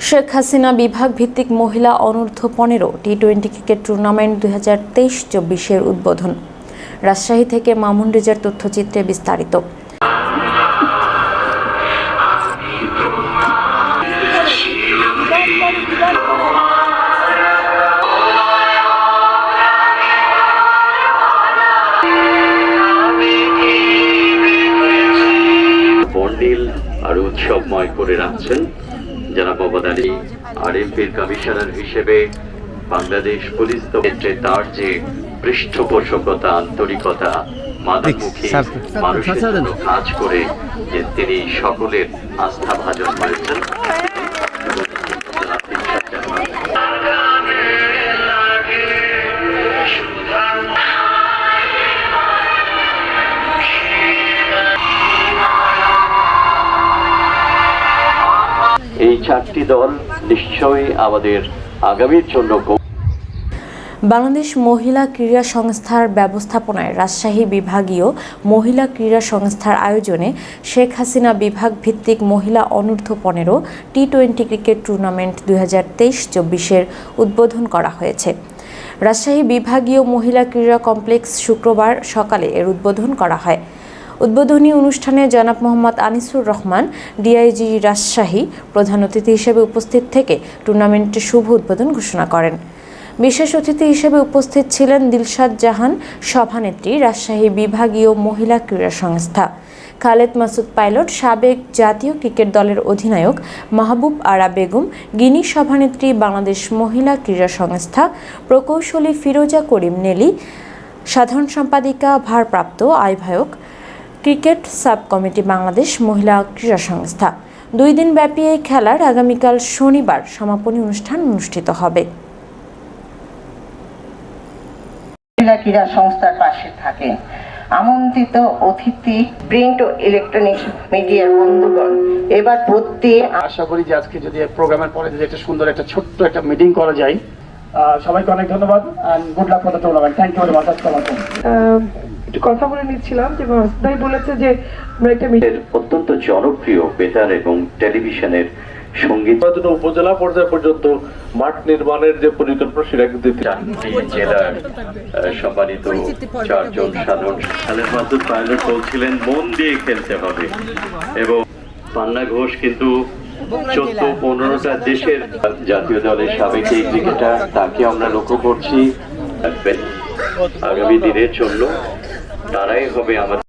শেখ হাসিনা বিভাগ ভিত্তিক মহিলা অনূর্ধ্ব 15 টি-20 ক্রিকেট টুর্নামেন্ট 2023-24 উদ্বোধন। রাজশাহী থেকে মামুন রেজার তথ্যচিত্রে বিস্তারিত। বন্ডিল আর উৎসবময় করে রাখছেন জনাব মোহাম্মদ আলী আরএফের কমিশনার হিসেবে বাংলাদেশ পুলিশ ক্ষেত্রে তার যে পৃষ্ঠপোষকতা, আন্তরিকতা, মানবমুখী মানুষের জন্য কাজ করে যে তিনি সকলের আস্থা ভাজন হয়েছেন। এই চারটি দল নিশ্চয়ই আমাদের আগামীর জন্য। বাংলাদেশ মহিলা ক্রীড়া সংস্থার ব্যবস্থাপনায় রাজশাহী বিভাগীয় মহিলা ক্রীড়া সংস্থার আয়োজনে শেখ হাসিনা বিভাগ ভিত্তিক মহিলা অনূর্ধ্ব 15 টি-20 ক্রিকেট টুর্নামেন্ট 2023-24 উদ্বোধন করা হয়েছে। রাজশাহী বিভাগীয় মহিলা ক্রীড়া কমপ্লেক্স শুক্রবার সকালে এর উদ্বোধন করা হয়। উদ্বোধনী অনুষ্ঠানে জনাব মোহাম্মদ আনিসুর রহমান, ডিআইজি রাজশাহী প্রধান অতিথি হিসেবে উপস্থিত থেকে টুর্নামেন্টের শুভ উদ্বোধন ঘোষণা করেন। বিশেষ অতিথি হিসেবে উপস্থিত ছিলেন দিলশাদ জাহান, সভানেত্রী, রাজশাহী বিভাগীয় মহিলা ক্রীড়া সংস্থা, খালেদ মাসুদ পাইলট, সাবেক জাতীয় ক্রিকেট দলের অধিনায়ক মাহবুব আরা বেগম, গিনি সভানেত্রী, বাংলাদেশ মহিলা ক্রীড়া সংস্থা, প্রকৌশলী ফিরোজা করিম নেলি, সাধারণ সম্পাদিকা ভারপ্রাপ্ত আহ্বায়ক, ক্রিকেট সাব কমিটি, বাংলাদেশ মহিলা ক্রীড়া সংস্থা। 2 দিন ব্যাপী এই খেলার আগামীকাল শনিবার সমাপনী অনুষ্ঠান অনুষ্ঠিত হবে। মহিলা ক্রীড়া সংস্থার পাশে থাকে আমন্ত্রিত অতিথি, প্রিন্ট ও ইলেকট্রনিক্স মিডিয়ার বন্ধুগণ, এবার আশা করি যে আজকে যদি প্রোগ্রামের পরে যদি একটা সুন্দর একটা ছোট্ট একটা মিটিং করা যায়। সবাইকে অনেক ধন্যবাদ and good luck for the tournament. Thank you very much. আসসালামু আলাইকুম। একটু কথা বলে নিচ্ছিলাম যে ভাই বলেছে যে আমরা একটা অত্যন্ত জনপ্রিয় বেতার এবং টেলিভিশনের সঙ্গীত উপজেলা পর্যায় পর্যন্ত মাঠ নির্মাণের যে পরিকল্পনা সেটা কিন্তু জেলার সম্মানিত 4 জন সাধারণ খালেদ মাসুদ পাইলট বলছিলেন মন দিয়ে খেলতে হবে, এবং পান্না ঘোষ কিন্তু 14-15টা দেশের জাতীয় দলের সাবেক এই ক্রিকেটার, তাকে আমরা লক্ষ্য করছি আগামী দিনের জন্য। তারাই হবে আমাদের